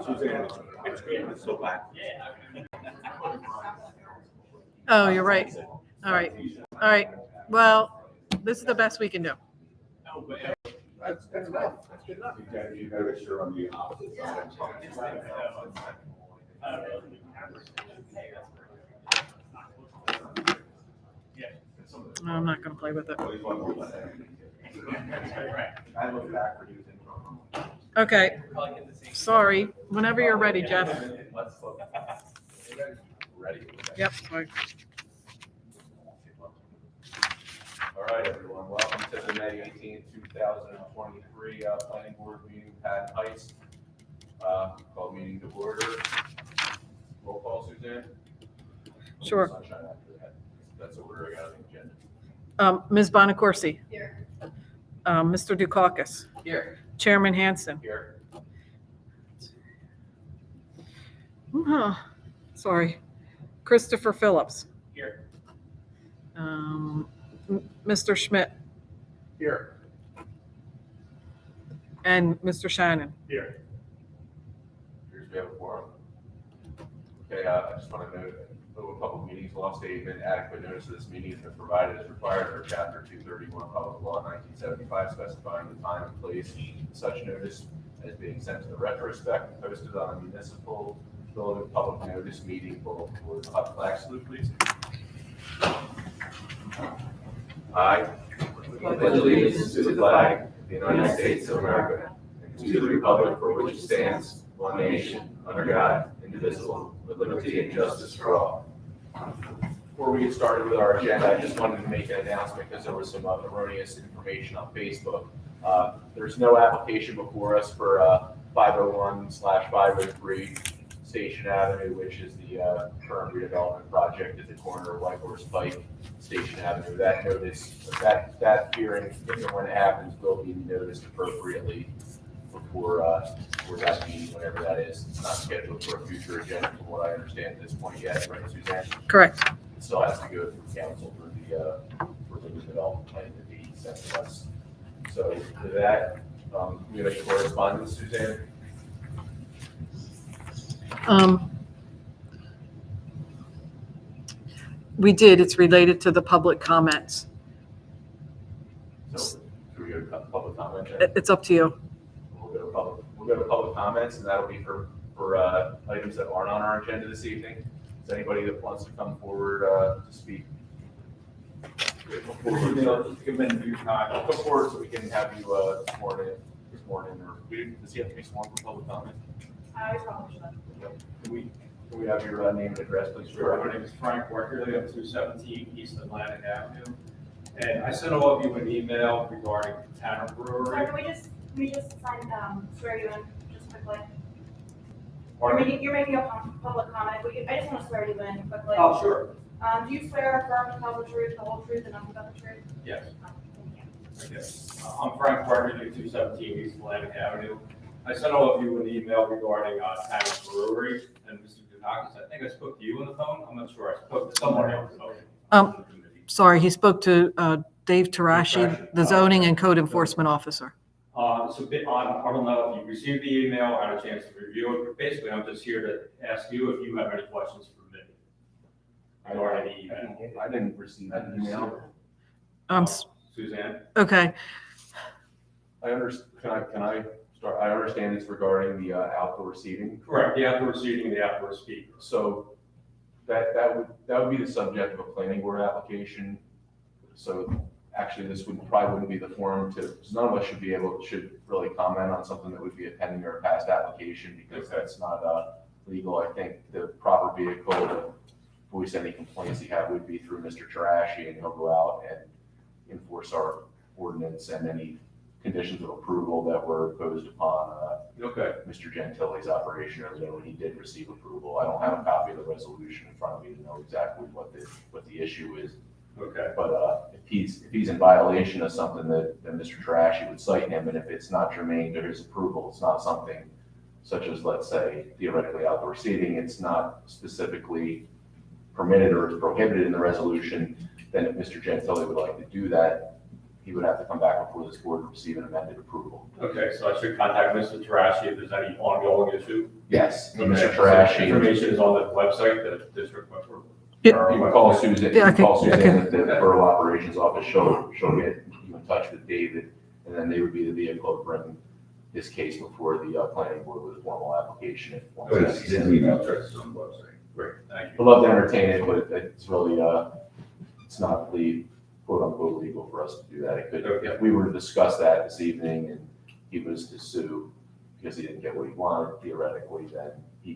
Suzanne, it's so bad. Oh, you're right. All right. All right. Well, this is the best we can do. That's enough. That's good enough. You gotta make sure on the opposite side. No, I'm not going to play with it. I look back for using. Okay. Sorry. Whenever you're ready, Jeff. Ready? Yep. Sorry. All right, everyone, welcome to the May 18th, 2023 Planning Board meeting, Patton Heights. Call meeting to order. Roll call, Suzanne? Sure. Sunshine after that. That's the order I got on the agenda. Ms. Bonacorsi. Here. Mr. Dukakis. Here. Chairman Hanson. Here. Sorry. Christopher Phillips. Here. Mr. Schmidt. Here. And Mr. Shannon. Here. Here's we have a quorum. Okay, I just want to note, Open Public Meetings Law statement, adequate notice of this meeting has been provided as required for Chapter 231 Public Law 1975, specifying the time and place of such notice as being sent to the retrospect and posted on a municipal building public notice meeting bulletin board. Flag salute, please. I pledge allegiance to the flag of the United States of America and to the republic for which it stands, one nation, under God, indivisible, with liberty and justice for all. Before we get started with our agenda, I just wanted to make an announcement because there was some erroneous information on Facebook. There's no application before us for 501/503 Station Avenue, which is the current redevelopment project at the corner of White Horse Pike, Station Avenue. That notice, that hearing, if and when it happens, will be noticed appropriately before that meeting, whenever that is. It's not scheduled for a future agenda from what I understand at this point yet, right, Suzanne? Correct. It still has to go through council for the development plan to be sent to us. So with that, we have any correspondence, Suzanne? We did. It's related to the public comments. So do we go to public comment then? It's up to you. We'll go to public comments, and that'll be for items that aren't on our agenda this evening. Is anybody that wants to come forward to speak? Come forward so we can have you sworn in, or does he have to be sworn for public comment? I probably should. Can we have your name and address, please? Sure. My name is Frank Wecker, live at 217 East Atlantic Avenue. And I sent all of you an email regarding Tanner Brewery. Sorry, can we just swear you in just quickly? Pardon me? You're making a public comment. I just want to swear you in quickly. Oh, sure. Do you swear or affirm to tell the truth, the whole truth, and nothing but the truth? Yes. Thank you. Okay. I'm Frank Wecker, live at 217 East Atlantic Avenue. I sent all of you an email regarding Tanner Brewery and Mr. Dukakis. I think I spoke to you on the phone. I'm not sure. I spoke to someone else. Sorry, he spoke to Dave Tarashi, the zoning and code enforcement officer. So I don't know if you received the email, had a chance to review it, but basically I'm just here to ask you if you have any questions for me. Regarding the email. I didn't receive that email. Suzanne? Okay. I understand. Can I start? I understand it's regarding the outdoor seating. Correct, the outdoor seating, the outdoor speakers. So that would be the subject of a planning board application. So actually, this probably wouldn't be the forum because none of us should really comment on something that would be a pending or a past application because that's not legal. I think the proper vehicle to voice any complaints you have would be through Mr. Tarashi, and he'll go out and enforce our ordinance and any conditions of approval that were imposed upon Mr. Gentili's operation, or when he did receive approval. I don't have a copy of the resolution in front of me to know exactly what the issue is. Okay. But if he's in violation of something that Mr. Tarashi would cite him, and if it's not germane to his approval, it's not something such as, let's say, theoretically outdoor seating, it's not specifically permitted or prohibited in the resolution, then if Mr. Gentili would like to do that, he would have to come back before this board to receive an amended approval. Okay, so I should contact Mr. Tarashi if there's any ongoing issue? Yes, Okay, Mr. so Tarashi. Information is on the website, the district website. Yeah. You can call Susan, you Yeah, can call okay, Suzanne okay. at the Borough Operations Office, she'll get you in touch with David, and then they would be the vehicle to bring his case before the planning board with a formal application. If one His email address is on the website. Great, thank I'd you. love to entertain it, but it's really, it's not the quote unquote legal for us to do that. It could, if we were to discuss that this evening and he was to sue because he didn't get what he wanted, theoretically, then he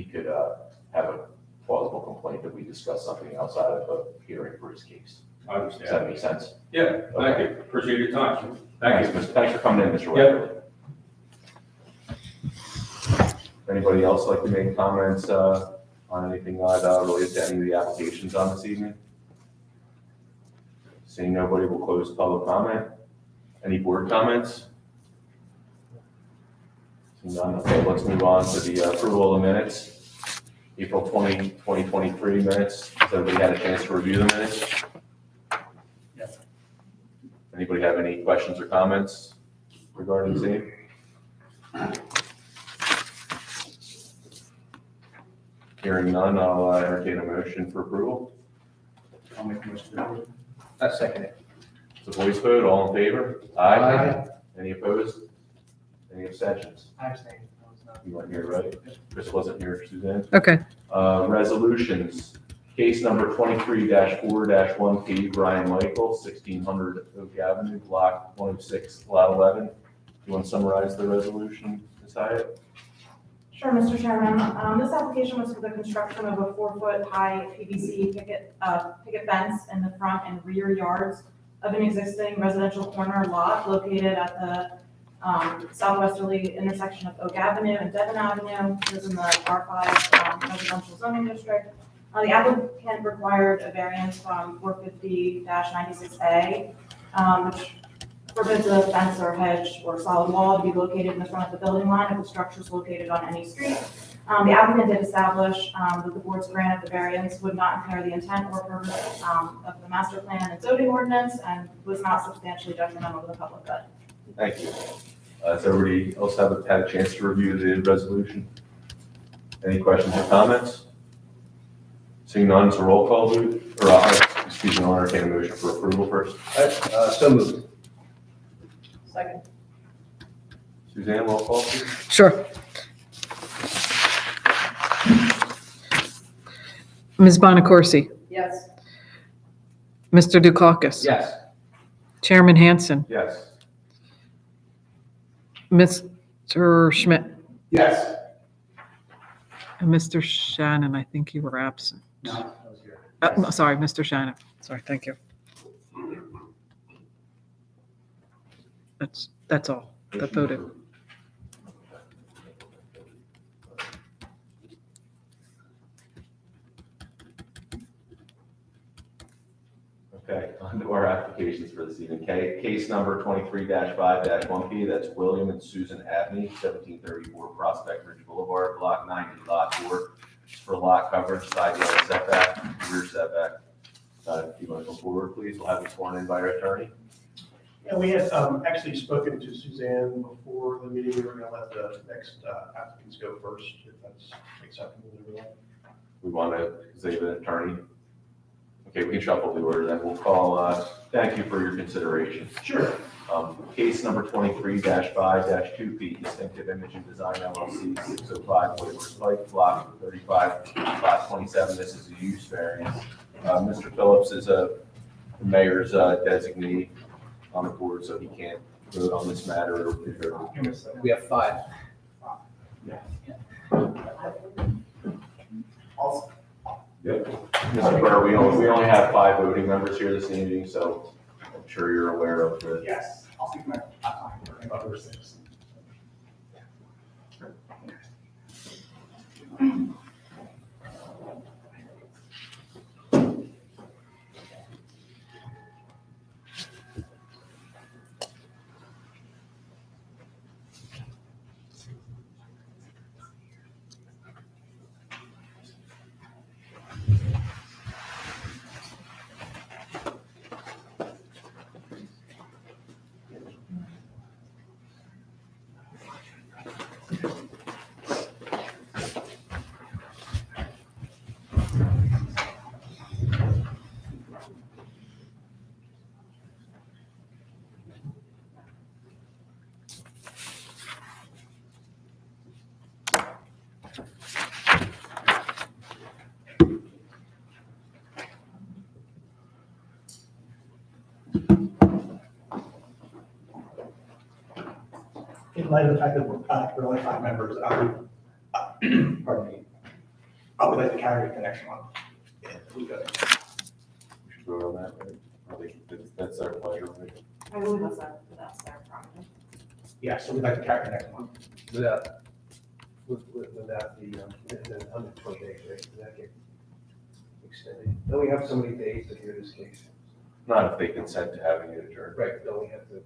could have a plausible complaint that we discussed something outside of a hearing for his case. I Does that understand. make sense? Yeah, thank you. Appreciate your time. Thank you. Thanks for coming in, Mr. Yeah. Wetterly. Anybody else like to make comments on anything related to any of the applications on this evening? Seeing nobody, will close public comment. Any board comments? Seeing none, okay, let's move on to the approval of the minutes. April 20, 2023 minutes. Has everybody had a chance to review the minutes? Yes. Anybody have any questions or comments regarding the same? Hearing none, I'll entertain a motion for approval. I'll make a motion to approve. I second it. It's a voice vote, all in favor? Any opposed? Any abstentions? I abstain. I was not. You weren't here, right? Chris wasn't here, Suzanne? Okay, Resolutions, case number 23-4-1P, Brian Michael, 1600 Oak Avenue, block 106, lot 11. You want to summarize the resolution, Ms. Hyatt? Sure, Mr. Chairman. This application was for the construction of a 4-foot-high PVC picket fence in the front and rear yards of an existing residential corner lot located at the southwesterly intersection of Oak Avenue and Devon Avenue. This is in the R5 residential zoning district. The applicant required a variance from 450-96A, which forbids a fence or hedge or solid wall to be located in the front of the building line if the structure is located on any street. The applicant did establish that the board's grant of the variance would not impair the intent or purpose of the master plan and zoning ordinance and was not substantially detrimental to the public good. Thank you. Does everybody else have had a chance to review the resolution? Any questions or comments? Seeing none, it's a roll call vote, or excuse me, I'll entertain a motion for approval first. So moved. Second. Suzanne, roll call, please. sure. Ms. Bonacorsi, Yes. Mr. Dukakis. Yes. Chairman Hanson, Yes. Mr. Schmidt, Yes. and Mr. Shannon, I think you were absent. No, I was here. No, sorry, Mr. Shannon. Sorry, thank you. That's all. That voted. Okay, on to our applications for this evening. Case number 23-5-1P, that's William and Susan Abney, 1734 Prospect Ridge Boulevard, block 90, lot 4. It's for lot coverage, side yard setback, rear setback. If you want to come forward, please, we'll have you sworn in by our attorney. Yeah, we had actually spoken to Suzanne before the meeting. We were going to let the next applicants go first, if that's acceptable to everyone. We want to, because they have an attorney. Okay, we can shuffle the order then. We'll call, thank you for your consideration. Sure. Case number 23-5-2P, Distinctive Imaging Design LLC, 605 Whitworth Pike, block 35, lot 27. This is a use variance. Mr. Phillips is the mayor's designee on the board, so he can't vote on this matter. We have 5. Mr. Burr, we only have 5 voting members here this evening, so I'm sure you're aware of the. Yes. I'll speak my other 6. In light of the fact that we're only 5 members, pardon me, I would like to carry it to next month. If we could. We should vote on that, right? I think that's our pleasure, right? I believe that's their problem. Yeah, so we'd like to carry it next month. Without the 120 days, right? Does that get extended? Don't we have so many days to hear this case? Not if they consent to having it adjourned. Right, don't we have to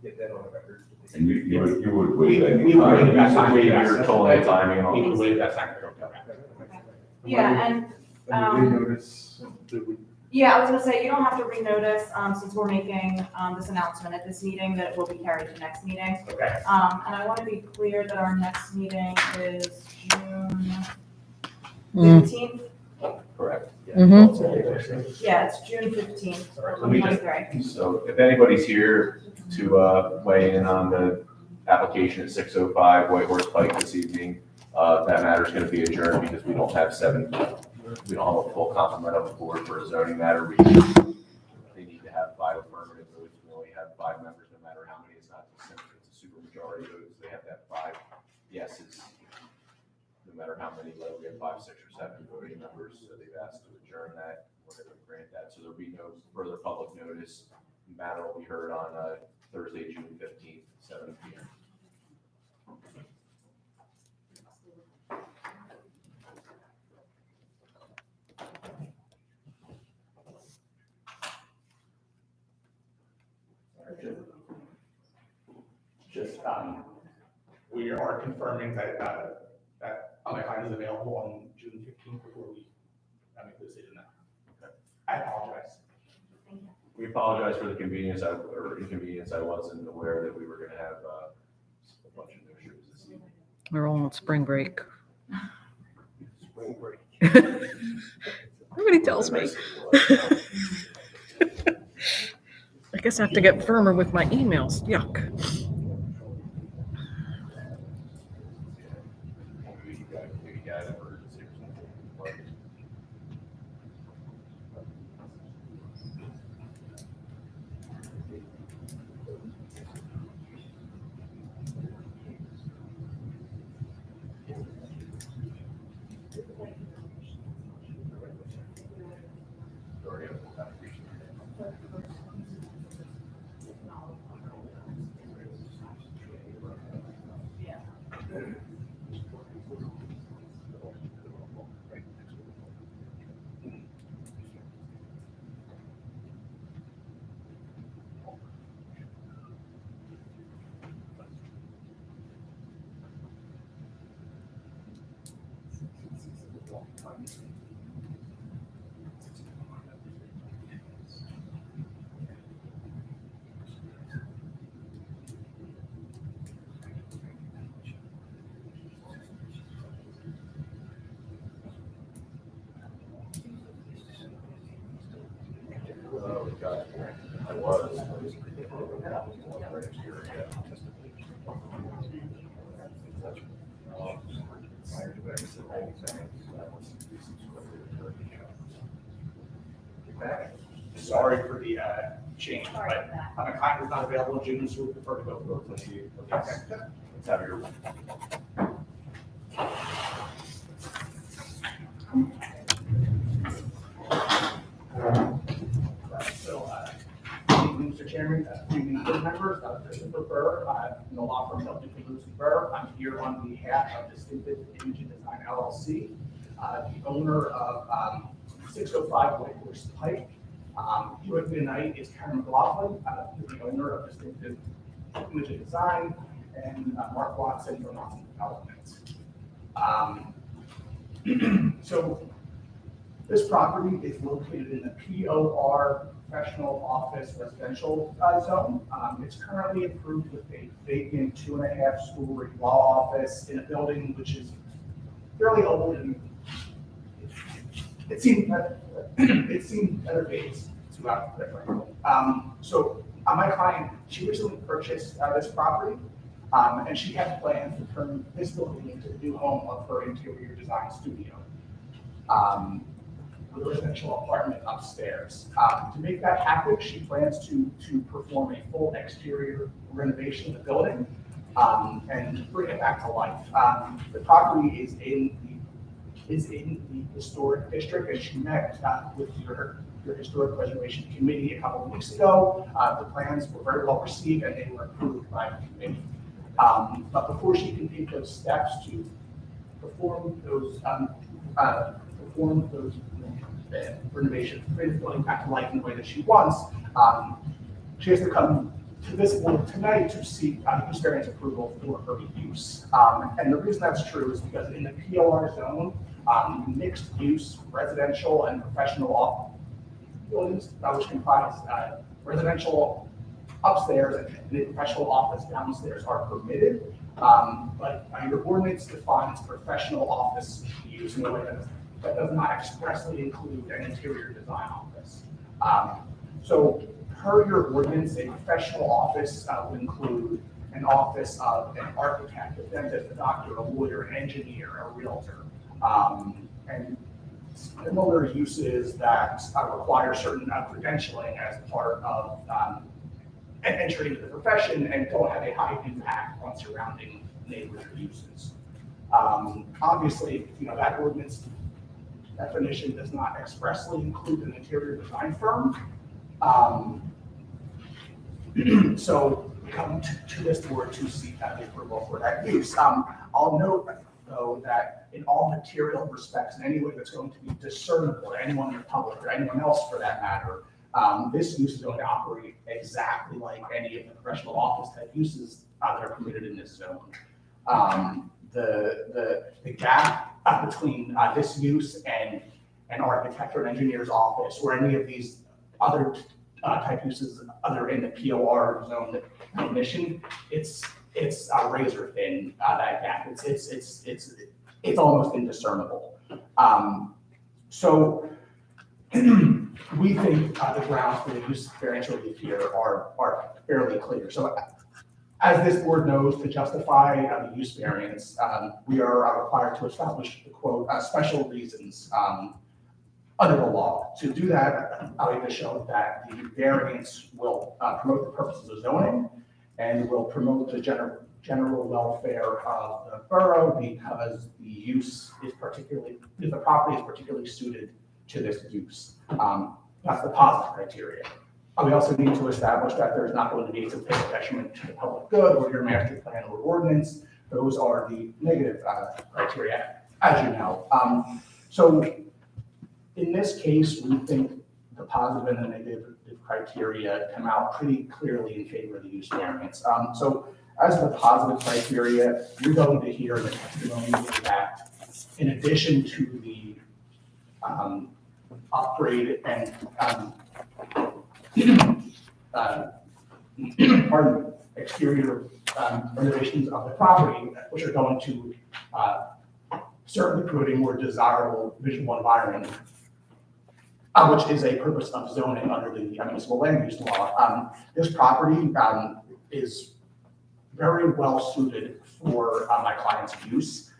get that on the record? And you would wait any We would time. wait that time. Wait your total timing and all. We would waive that time. Yeah, and, yeah, I was gonna say, you don't have to renotice, since we're making, this announcement at this meeting, that it will be carried to next meeting. Okay. And I want to be clear that our next meeting is June Mm. 15th. Correct. Mhm. Yeah, it's June 15th, So we just- 2023. So if anybody's here to weigh in on the application at 605 White Horse Pike this evening, that matter's going to be adjourned because we don't have we don't have a full complement of the board for a zoning matter. They need to have 5 affirmative votes. We only have 5 members, no matter how many. It's not just simple, it's a super majority votes. They have to have 5 yeses, no matter how many, whether we have 5, 6, or 7 voting members. So they've asked to adjourn that. We're going to grant that. So there'll be no further public notice. The matter will be heard on Thursday, June 15th, 7 p.m. Just, we are confirming that, that my client is available on June 15th before we make the decision now. I apologize. We apologize for the inconvenience I wasn't aware that we were going to have a bunch of no-shows this evening. We're all on spring break. Spring break. Everybody tells me. I guess I have to get firmer with my emails. Yuck. Maybe you got an emergency or something. Sorry, I appreciate it. Oh, God, I was. Sorry for the change, but my client is not available in June, so we prefer to go for it. Let's have your. So, Mr. Chairman, evening board members, Christopher Burr, in the law firm of Lucy Burr. I'm here on behalf of Distinctive Imaging Design LLC, the owner of 605 White Horse Pike. With me tonight is Karen McLaughlin, the owner of Distinctive Imaging Design, and Mark Watson from Watson Development. So this property is located in the POR Professional Office Residential Zone. It's currently approved with a vacant 2.5-story law office in a building which is fairly old and it's seen better days throughout the framework. So my client, she recently purchased this property, and she had plans to turn this building into the new home of her interior design studio. With a residential apartment upstairs. To make that happen, she plans to perform a full exterior renovation of the building. and bring it back to life. The property is in the historic district, and she met with your historic preservation committee a couple of weeks ago. The plans were very well received and they were approved by the committee. But before she can take those steps to perform those renovations, bring the building back to life in the way that she wants, she has to come to this board tonight to seek use variance approval for her use. And the reason that's true is because in the POR zone, mixed use residential and professional office buildings, which comprise residential upstairs and the professional office downstairs, are permitted. But your ordinance defines professional office use in a way that does not expressly include an interior design office. So per your ordinance, a professional office would include an office of an architect, a dentist, a doctor, a lawyer, an engineer, a realtor, and similar uses that require certain credentialing as part of entry into the profession and don't have a high impact on surrounding neighborhood uses. Obviously, that ordinance definition does not expressly include an interior design firm. So we come to this board to seek the approval for that use. I'll note, though, that in all material respects, in any way that's going to be discernible to anyone in the public or anyone else for that matter, this use is going to operate exactly like any of the professional office type uses that are permitted in this zone. The gap between this use and an architect or an engineer's office or any of these other type uses other in the POR zone definition, it's razor thin, that gap. It's almost indiscernible. So we think the grounds for the use variance relief here are fairly clear. So as this board knows, to justify the use variance, we are required to establish the quote, special reasons under the law. To do that, I would show that the variance will promote the purposes of zoning and will promote the general welfare of the borough because the use is the property is particularly suited to this use. That's the positive criteria. We also need to establish that there's not going to be a significant detriment to the public good or your master plan or ordinance. Those are the negative criteria, as you know. So in this case, we think the positive and the negative criteria come out pretty clearly in favor of the use variance. So as the positive criteria, you're going to hear in the testimony that in addition to the upgrade and exterior renovations of the property, which are going to certainly create a more desirable visual environment, which is a purpose of zoning under the municipal land use law. This property is very well suited for my client's use.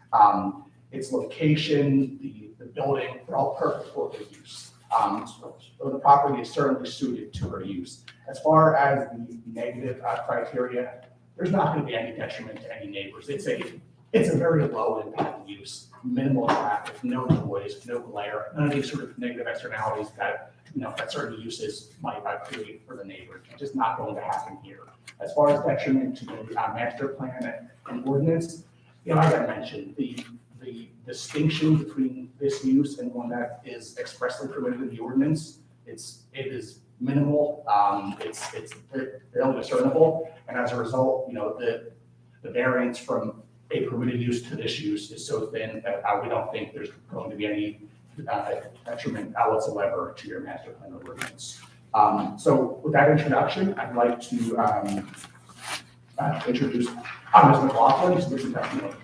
Its location, the building, they're all perfect for her use. So the property is certainly suited to her use. As far as the negative criteria, there's not going to be any detriment to any neighbors. It's a very low impact use, minimal traffic, no noise, no glare, none of these sort of negative externalities that that certain uses might create for the neighbors. It's just not going to happen here. As far as detriment to the master plan and ordinance, as I mentioned, the distinction between this use and one that is expressly permitted in the ordinance, it is minimal. It's fairly discernible, and as a result, the variance from a permitted use to this use is so thin that we don't think there's going to be any detriment whatsoever to your master plan or ordinance. So with that introduction, I'd like to introduce Ms. McLaughlin to this testimony.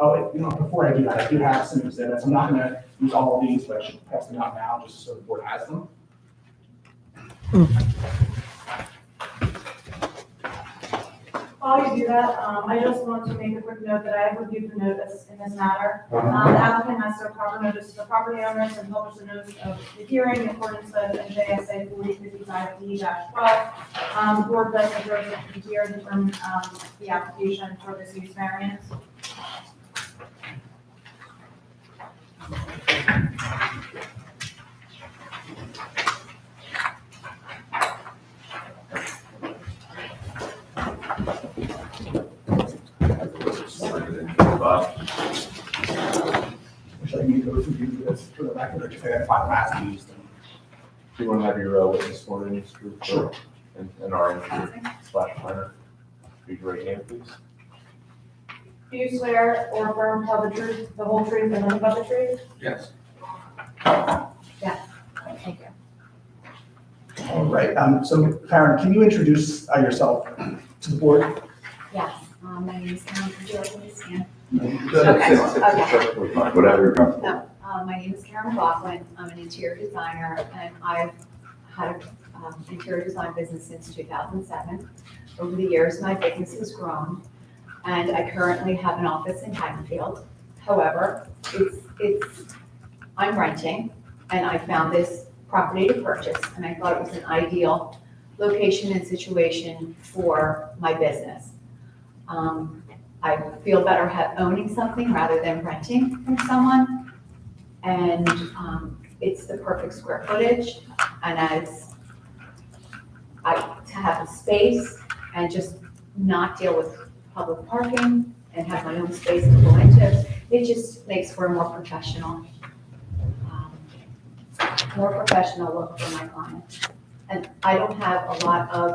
Oh, before I do that, I do have some exhibits. I'm not going to use all of these, but I should pass them out now just so the board has them. While you do that, I just want to make a quick note that I have reviewed the notice in this matter. The applicant has served proper notice to the property owners and published a notice of the hearing in accordance with NJSA 4055D-12. The board does have jurisdiction here to determine the application for this use variance. Which I need to review this for the record, because I find last used. Do you want to have your witness sworn in, Mr. Cooper? Sure. And our engineer slash planner? Raise your right hand, please. Do you swear or affirm to tell the truth, the whole truth, and nothing but the truth? Yes. Thank you. All right, so Karen, can you introduce yourself to the board? Yes, my name is Karen, would you like me to stand? Whatever you're comfortable. No, my name is Karen McLaughlin, I'm an interior designer, and I've had an interior design business since 2007. Over the years, my business has grown, and I currently have an office in Haddonfield. However, I'm renting, and I found this property to purchase, and I thought it was an ideal location and situation for my business. I feel better owning something rather than renting from someone. And it's the perfect square footage. And to have a space and just not deal with public parking and have my own space to go into, it just makes for a more professional look for my clients. And I don't have a lot of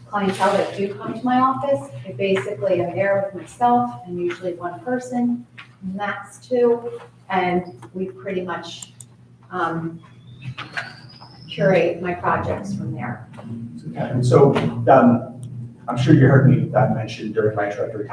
clientele that do come to my office. I basically am there with myself and usually one person, max two, and we pretty much curate my projects from there. Okay, so I'm sure you heard me mention during my introductory comment